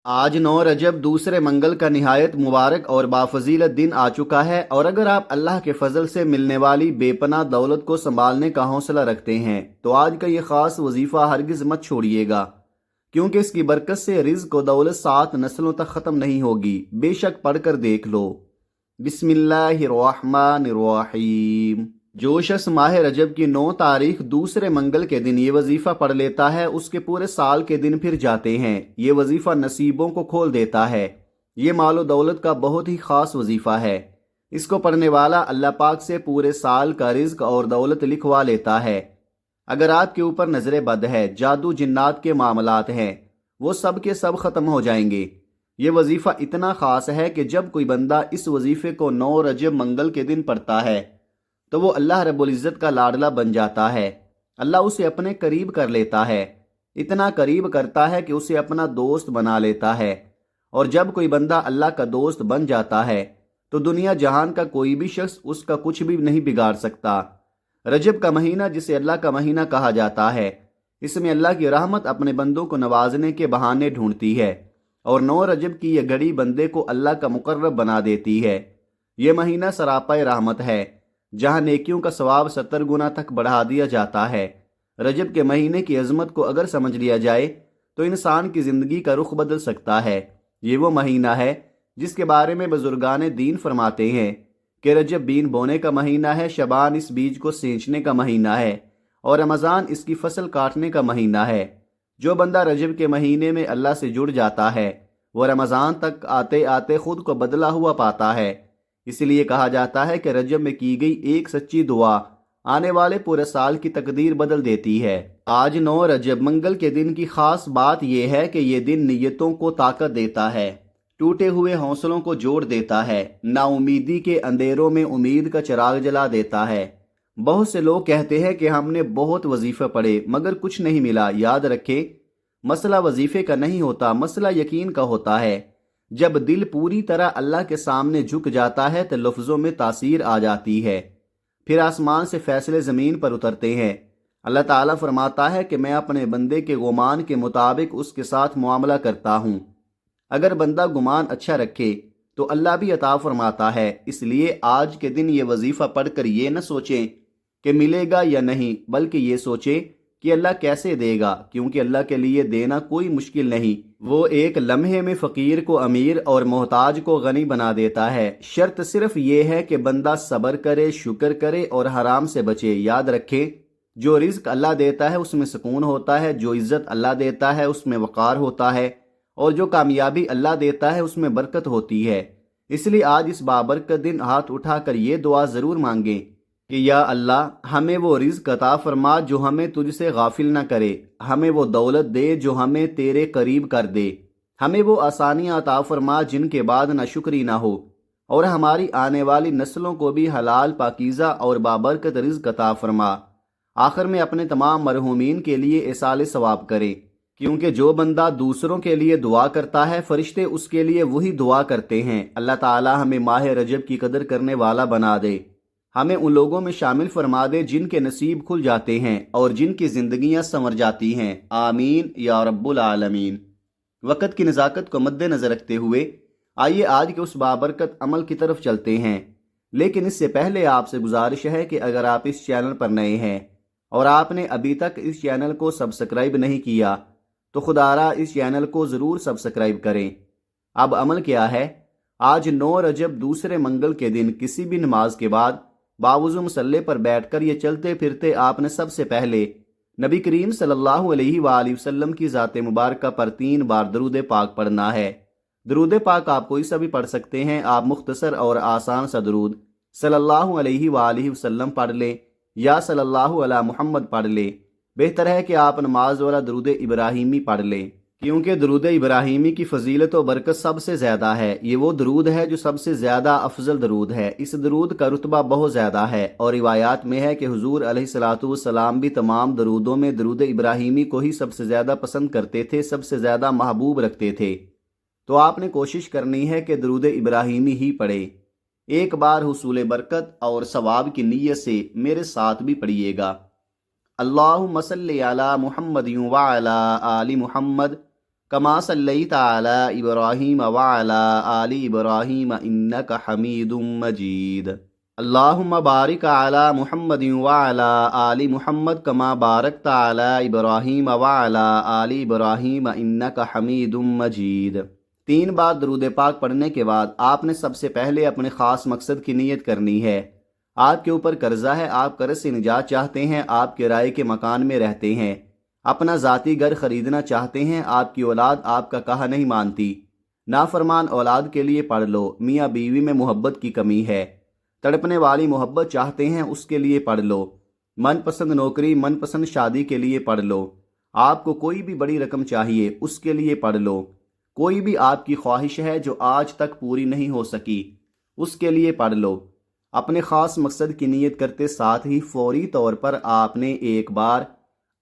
आज 9 रजब दूसरे मंगल का निहायत मुबारक और बाफजीलत दिन आ चुका है। और अगर आप अल्लाह के फजल से मिलने वाली बेपनाह दौलत को संभालने का हौसला रखते हैं तो आज का ये खास वजीफा हरगिज मत छोड़िएगा, क्योंकि इसकी बरकत से रिज्क और दौलत 7 नस्लों तक ख़त्म नहीं होगी। बेशक पढ़कर देख लो। बिस्मिल्लाहिर्रहमानिर्रहीम। जो शख्स माह रजब की 9 तारीख दूसरे मंगल के दिन ये वजीफ़ा पढ़ लेता है, उसके पूरे साल के दिन फिर जाते हैं। ये वजीफ़ा नसीबों को खोल देता है। ये मालो दौलत का बहुत ही ख़ास वजीफ़ा है। इसको पढ़ने वाला अल्लाह पाक से पूरे साल का रिज्क और दौलत लिखवा लेता है। अगर आपके ऊपर नजर बद है, जादू जिन्नात के मामलात हैं, वो सब के सब ख़त्म हो जाएंगे। ये वजीफ़ा इतना ख़ास है कि जब कोई बंदा इस वजीफ़े को 9 रजब मंगल के दिन पढ़ता है तो वो अल्लाह रब्बुल इज़्ज़त का लाडला बन जाता है। अल्लाह उसे अपने करीब कर लेता है, इतना करीब करता है कि उसे अपना दोस्त बना लेता है। और जब कोई बंदा अल्लाह का दोस्त बन जाता है तो दुनिया जहान का कोई भी शख्स उसका कुछ भी नहीं बिगाड़ सकता। रजब का महीना, जिसे अल्लाह का महीना कहा जाता है, इसमें अल्लाह की रहमत अपने बंदों को नवाजने के बहाने ढूंढती है। और 9 रजब की यह घड़ी बंदे को अल्लाह का मुकर्रब बना देती है। यह महीना सरापाए रहमत है, जहां नेकियों का सवाब 70 गुना तक बढ़ा दिया जाता है। रजब के महीने की अजमत को अगर समझ लिया जाए तो इंसान की ज़िंदगी का रुख बदल सकता है। ये वो महीना है जिसके बारे में बुजुर्गान दीन फरमाते हैं कि रजब बीन बोने का महीना है, शबान इस बीज को सींचने का महीना है और रमज़ान इसकी फसल काटने का महीना है। जो बंदा रजब के महीने में अल्लाह से जुड़ जाता है वो रमज़ान तक आते आते खुद को बदला हुआ पाता है। इसलिए कहा जाता है कि रजब में की गई एक सच्ची दुआ आने वाले पूरे साल की तकदीर बदल देती है। आज 9 रजब मंगल के दिन की खास बात यह है कि यह दिन नीयतों को ताकत देता है, टूटे हुए हौसलों को जोड़ देता है, नाउमीदी के अंधेरों में उम्मीद का चिराग जला देता है। बहुत से लोग कहते हैं कि हमने बहुत वजीफे पढ़े मगर कुछ नहीं मिला। याद रखें, मसला वजीफे का नहीं होता, मसला यकीन का होता है। जब दिल पूरी तरह अल्लाह के सामने झुक जाता है तो लफ्ज़ों में तासीर आ जाती है, फिर आसमान से फैसले ज़मीन पर उतरते हैं। अल्लाह ताला फरमाता है कि मैं अपने बंदे के गुमान के मुताबिक उसके साथ मुआमला करता हूँ। अगर बंदा गुमान अच्छा रखे तो अल्लाह भी अता फरमाता है। इसलिए आज के दिन ये वजीफ़ा पढ़कर ये न सोचें कि मिलेगा या नहीं, बल्कि ये सोचें कि अल्लाह कैसे देगा, क्योंकि अल्लाह के लिए देना कोई मुश्किल नहीं। वो एक लम्हे में फ़कीर को अमीर और मोहताज को गनी बना देता है। शर्त सिर्फ ये है कि बंदा सब्र करे, शुक्र करे और हराम से बचे। याद रखे, जो रिज्क अल्लाह देता है उसमें सुकून होता है, जो इज़्ज़त अल्लाह देता है उसमें वक़ार होता है और जो कामयाबी अल्लाह देता है उसमें बरकत होती है। इसलिए आज इस बाबरकत दिन हाथ उठाकर ये दुआ ज़रूर मांगें कि या अल्लाह, हमें वो रिज़्क अता फरमा जो हमें तुझसे गाफिल न करे, हमें वो दौलत दे जो हमें तेरे करीब कर दे, हमें वो आसानियाँ अता फरमा जिनके बाद न शुक्री ना हो, और हमारी आने वाली नस्लों को भी हलाल, पाकीज़ा और बाबरकत रिज़्क अता फरमा। आखिर में अपने तमाम मरहूमीन के लिए इसाले सवाब करे, क्योंकि जो बंदा दूसरों के लिए दुआ करता है फरिश्ते उसके लिए वही दुआ करते हैं। अल्लाह ताला हमें माह रजब की कदर करने वाला बना दे, हमें उन लोगों में शामिल फरमा दे जिनके नसीब खुल जाते हैं और जिनकी जिंदगियां संवर जाती हैं। आमीन या रब्बुल आलमीन। वक़्त की नज़ाकत को मद्देनज़र रखते हुए आइए आज के उस बाबरकत अमल की तरफ चलते हैं। लेकिन इससे पहले आपसे गुजारिश है कि अगर आप इस चैनल पर नए हैं और आपने अभी तक इस चैनल को सब्सक्राइब नहीं किया तो खुदारा इस चैनल को ज़रूर सब्सक्राइब करें। अब अमल क्या है? आज 9 रजब दूसरे मंगल के दिन किसी भी नमाज के बाद बावुज़ू मुसल्ले पर बैठकर ये चलते फिरते आपने सबसे पहले नबी करीम सल्लल्लाहु अलैहि वसल्लम की ज़ात मुबारक पर 3 बार दरूद पाक पढ़ना है। दरूद पाक आप कोई सा भी पढ़ सकते हैं। आप मुख्तसर और आसान सा दरूद सल्लल्लाहु अलैहि वसल्लम पढ़ लें या सल्लल्लाहु अला मुहम्मद पढ़ लें। बेहतर है कि आप नमाज वाला दरूद इब्राहिमी पढ़ लें, क्योंकि दरूद इब्राहिमी की फजीलत और बरकत सबसे ज़्यादा है। ये वो दरूद है जो सबसे ज़्यादा अफजल दरूद है। इस दरूद का रुतबा बहुत ज़्यादा है और रिवायात में है कि हुजूर अलैहिस्सलातु वस्सलाम भी तमाम दरूदों में दरूद इब्राहिमी को ही सबसे ज़्यादा पसंद करते थे, सबसे ज़्यादा महबूब रखते थे। तो आपने कोशिश करनी है कि दरूद इब्राहिमी ही पढ़े। एक बार हुसूल बरकत और सवाब की नीयत से मेरे साथ भी पढ़िएगा। अल्लाहुम्मा सल्लि अला मुहम्मद व अला आलि मुहम्मद कमा सल्लैता अला इब्राहीम व अला आलि इब्राहीम इन्नका हमीदुम मजीद। अल्लाहुम्मा बारिक अला मुहम्मदिन व अला आलि मुहम्मद कमा बारकता अला इब्राहीम व अला आलि इब्राहीम इन्नका हमीदुम मजीद। 3 बार दरूद पाक पढ़ने के बाद आपने सबसे पहले अपने ख़ास मकसद की नीयत करनी है। आपके ऊपर कर्जा है, आप कर्ज से निजात चाहते हैं, आप किराए के मकान में रहते हैं, अपना ज़ाती घर खरीदना चाहते हैं, आपकी औलाद आपका कहा नहीं मानती, नाफरमान औलाद के लिए पढ़ लो। मियाँ बीवी में मोहब्बत की कमी है, तड़पने वाली मोहब्बत चाहते हैं, उसके लिए पढ़ लो। मनपसंद नौकरी, मनपसंद शादी के लिए पढ़ लो। आपको कोई भी बड़ी रकम चाहिए, उसके लिए पढ़ लो। कोई भी आपकी ख्वाहिश है जो आज तक पूरी नहीं हो सकी, उसके लिए पढ़ लो। अपने ख़ास मकसद की नीयत करते साथ ही फौरी तौर पर आपने एक बार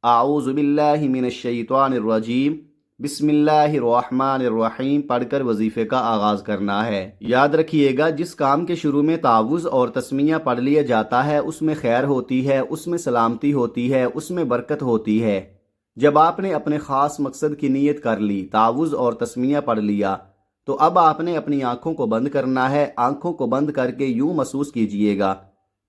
आऊज़ु बिल्लाहि मिनश शैतानिर रजीम बिस्मिल्लाहिर्रहमानिर्रहीम पढ़कर वजीफ़े का आगाज़ करना है। याद रखिएगा, जिस काम के शुरू में तावुज़ और तस्मिया पढ़ लिया जाता है उसमें खैर होती है, उसमें सलामती होती है, उसमें बरकत होती है। जब आपने अपने ख़ास मकसद की नीयत कर ली, तावुज़ और तस्मिया पढ़ लिया, तो अब आपने अपनी आंखों को बंद करना है। आंखों को बंद करके यूं महसूस कीजिएगा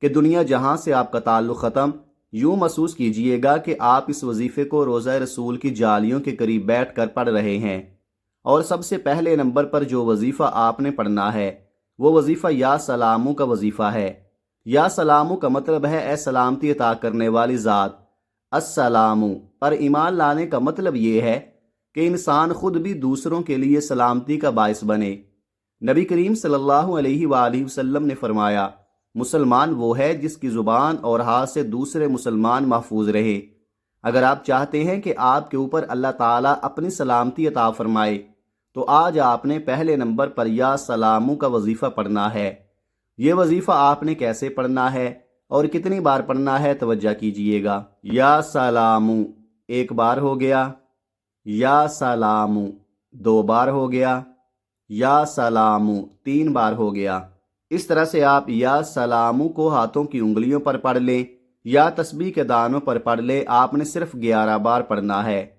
कि दुनिया जहां से आपका ताल्लुक़ ख़त्म। यूं महसूस कीजिएगा कि आप इस वजीफ़े को रोज़ा रसूल की जालियों के करीब बैठ कर पढ़ रहे हैं। और सबसे पहले नंबर पर जो वजीफ़ा आपने पढ़ना है वो वजीफ़ा या सलामू का वजीफ़ा है। या सलामू का मतलब है ए सलामती अता करने वाली ज़ात। अस्सलामू पर ईमान लाने का मतलब ये है कि इंसान खुद भी दूसरों के लिए सलामती का बायस बने। नबी करीम सल्लल्लाहु अलैहि वसल्लम ने फरमाया, मुसलमान वो है जिसकी ज़ुबान और हाथ से दूसरे मुसलमान महफूज रहे। अगर आप चाहते हैं कि आपके ऊपर अल्लाह ताला अपनी सलामती अता फरमाए तो आज आपने पहले नंबर पर या सलामू का वजीफ़ा पढ़ना है। ये वजीफ़ा आपने कैसे पढ़ना है और कितनी बार पढ़ना है, तवज्जो कीजिएगा। या सलामू 1 बार हो गया, या सलामू 2 बार हो गया, या सलामू 3 बार हो गया। इस तरह से आप या सलामू को हाथों की उंगलियों पर पढ़ लें या तस्बीह के दानों पर पढ़ लें। आपने सिर्फ 11 बार पढ़ना है।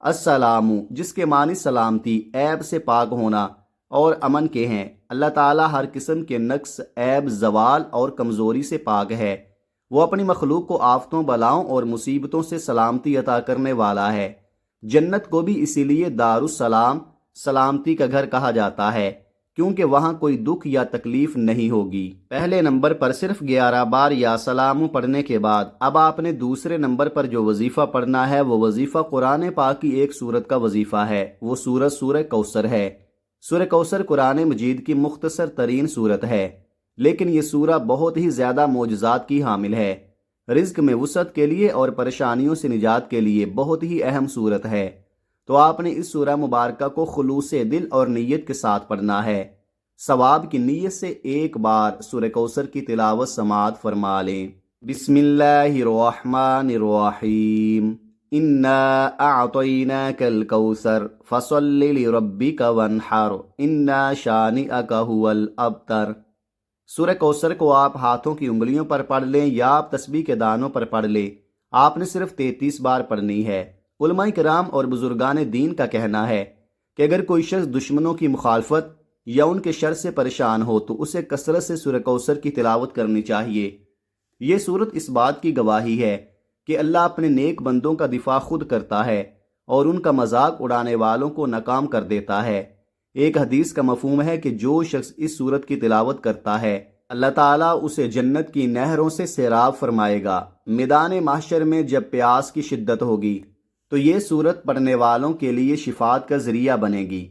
अस्सलामू जिसके मानी सलामती, ऐब से पाक होना और अमन के हैं। अल्लाह ताला हर किस्म के नक्स, ऐब, जवाल और कमज़ोरी से पाक है। वो अपनी मखलूक को आफतों, बलाओं और मुसीबतों से सलामती अता करने वाला है। जन्नत को भी इसीलिए दारुस्सलाम, सलामती का घर कहा जाता है, क्योंकि वहाँ कोई दुख या तकलीफ नहीं होगी। पहले नंबर पर सिर्फ 11 बार या सलामू पढ़ने के बाद अब आपने दूसरे नंबर पर जो वजीफ़ा पढ़ना है वो वजीफ़ा कुरान पाक की एक सूरत का वजीफ़ा है। वो सूरत सूरह कौसर है। सूरह कौसर कुरान मजीद की मुख्तसर तरीन सूरत है, लेकिन ये सूरह बहुत ही ज़्यादा मोजज़ात की हामिल है। रिज्क में वसअत के लिए और परेशानियों से निजात के लिए बहुत ही अहम सूरत है। तो आपने इस सूरह मुबारका को खुलूसे दिल और नीयत के साथ पढ़ना है। सवाब की नीयत से 1 बार सूरह कौसर की तिलावत समाअत फरमा लें। बिस्मिल्लाहिर्रहमानिर्रहीम इन्ना अअतैनाकल कौसर फसल्लि लिरब्बिका वन्हर इन्ना शानिअका हुवल अबतर। सूरह कौसर को आप हाथों की उंगलियों पर पढ़ लें या आप तस्बीह के दानों पर पढ़ लें। आपने सिर्फ 33 बार पढ़नी है। उलमाए किराम और बुजुर्गान दीन का कहना है कि अगर कोई शख्स दुश्मनों की मुखालफत या उनके शर से परेशान हो तो उसे कसरत से सूरह कौसर की तिलावत करनी चाहिए। ये सूरत इस बात की गवाही है कि अल्लाह अपने नेक बंदों का दिफा खुद करता है और उनका मजाक उड़ाने वालों को नाकाम कर देता है। एक हदीस का मफहूम है कि जो शख्स इस सूरत की तिलावत करता है अल्लाह ताला उसे जन्नत की नहरों से सैराब फरमाएगा। मैदान महशर में जब प्यास की शिद्दत होगी तो ये सूरत पढ़ने वालों के लिए शिफात का जरिया बनेगी।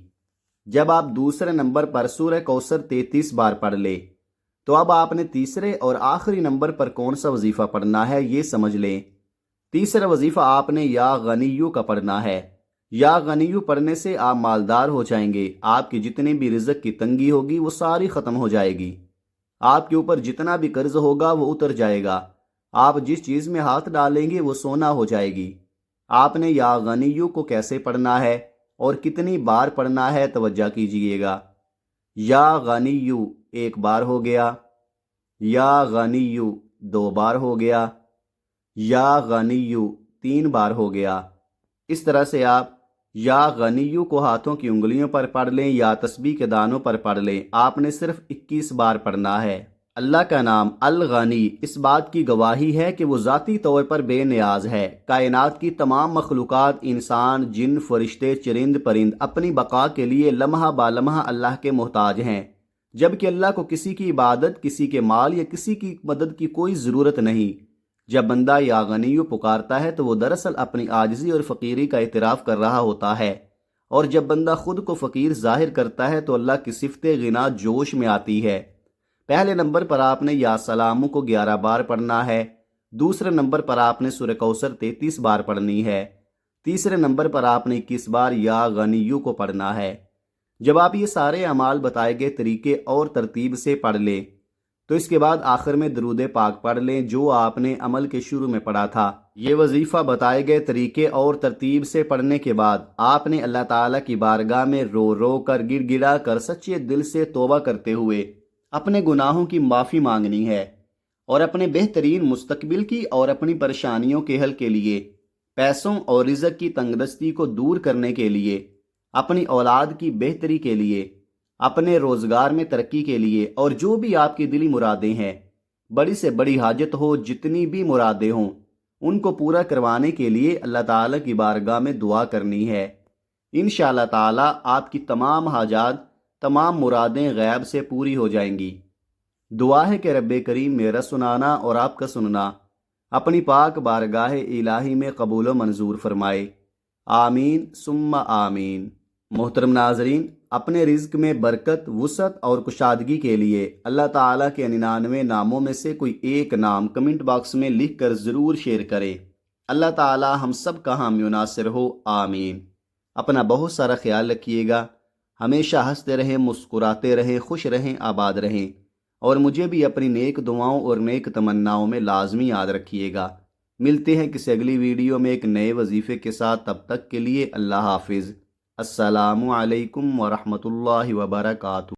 जब आप दूसरे नंबर पर सूरह कौसर 33 बार पढ़ ले तो अब आपने तीसरे और आखिरी नंबर पर कौन सा वजीफ़ा पढ़ना है ये समझ लें। तीसरा वजीफ़ा आपने या गनियू का पढ़ना है। या गनियू पढ़ने से आप मालदार हो जाएंगे। आपकी जितनी भी रिज़्क की तंगी होगी वो सारी ख़त्म हो जाएगी। आपके ऊपर जितना भी कर्ज होगा वो उतर जाएगा। आप जिस चीज़ में हाथ डालेंगे वो सोना हो जाएगी। आपने या गनियू को कैसे पढ़ना है और कितनी बार पढ़ना है, तवज्जो कीजिएगा। या गनियू 1 बार हो गया, या गनियू 2 बार हो गया, या गनियू 3 बार हो गया। इस तरह से आप یا غنیو کو ہاتھوں کی انگلیوں پر پڑھ لیں یا تسبیح کے دانوں پر پڑھ لیں، آپ نے صرف 21 بار پڑھنا ہے۔ اللہ کا نام الغنی اس بات کی گواہی ہے کہ وہ ذاتی طور پر بے نیاز ہے۔ کائنات کی تمام مخلوقات، انسان، جن، فرشتے، چرند پرند اپنی بقا کے لیے لمحہ بالمحہ اللہ کے محتاج ہیں، جبکہ اللہ کو کسی کی عبادت، کسی کے مال یا کسی کی مدد کی کوئی ضرورت نہیں۔ جب بندہ یا غنیو پکارتا ہے تو وہ دراصل اپنی عاجزی اور فقیری کا اعتراف کر رہا ہوتا ہے، اور جب بندہ خود کو فقیر ظاہر کرتا ہے تو اللہ کی صفت غنا جوش میں آتی ہے۔ پہلے نمبر پر آپ نے یا سلامو کو 11 بار پڑھنا ہے، دوسرے نمبر پر آپ نے سورہ کوثر 33 بار پڑھنی ہے، تیسرے نمبر پر آپ نے 21 بار یا غنیو کو پڑھنا ہے۔ جب آپ یہ سارے اعمال بتائے گئے طریقے اور ترتیب سے پڑھ لیں تو اس کے بعد آخر میں درود پاک پڑھ لیں جو آپ نے عمل کے شروع میں پڑھا تھا۔ یہ وظیفہ بتائے گئے طریقے اور ترتیب سے پڑھنے کے بعد آپ نے اللہ تعالیٰ کی بارگاہ میں رو رو کر، گڑ گڑا کر، سچے دل سے توبہ کرتے ہوئے اپنے گناہوں کی معافی مانگنی ہے، اور اپنے بہترین مستقبل کی اور اپنی پریشانیوں کے حل کے لیے، پیسوں اور رزق کی تنگدستی کو دور کرنے کے لیے، اپنی اولاد کی بہتری کے لیے، اپنے روزگار میں ترقی کے لیے، اور جو بھی آپ کی دلی مرادیں ہیں، بڑی سے بڑی حاجت ہو، جتنی بھی مرادیں ہوں، ان کو پورا کروانے کے لیے اللہ تعالیٰ کی بارگاہ میں دعا کرنی ہے۔ انشاءاللہ تعالیٰ آپ کی تمام حاجات، تمام مرادیں غیب سے پوری ہو جائیں گی۔ دعا ہے کہ رب کریم میرا سنانا اور آپ کا سننا اپنی پاک بارگاہ الہی میں قبول و منظور فرمائے، آمین ثم آمین۔ محترم ناظرین، اپنے رزق میں برکت، وسعت اور کشادگی کے لیے اللہ تعالیٰ کے 99 ناموں میں سے کوئی ایک نام کمنٹ باکس میں لکھ کر ضرور شیئر کریں۔ اللہ تعالیٰ ہم سب کا حامی و ناصر ہو، آمین۔ اپنا بہت سارا خیال رکھیے گا، ہمیشہ ہنستے رہیں، مسکراتے رہیں، خوش رہیں، آباد رہیں، اور مجھے بھی اپنی نیک دعاؤں اور نیک تمناؤں میں لازمی یاد رکھیے گا۔ ملتے ہیں کسی اگلی ویڈیو میں ایک نئے وظیفے کے ساتھ، تب تک کے لیے اللہ حافظ۔ السلام علیکم ورحمۃ اللہ وبرکاتہ۔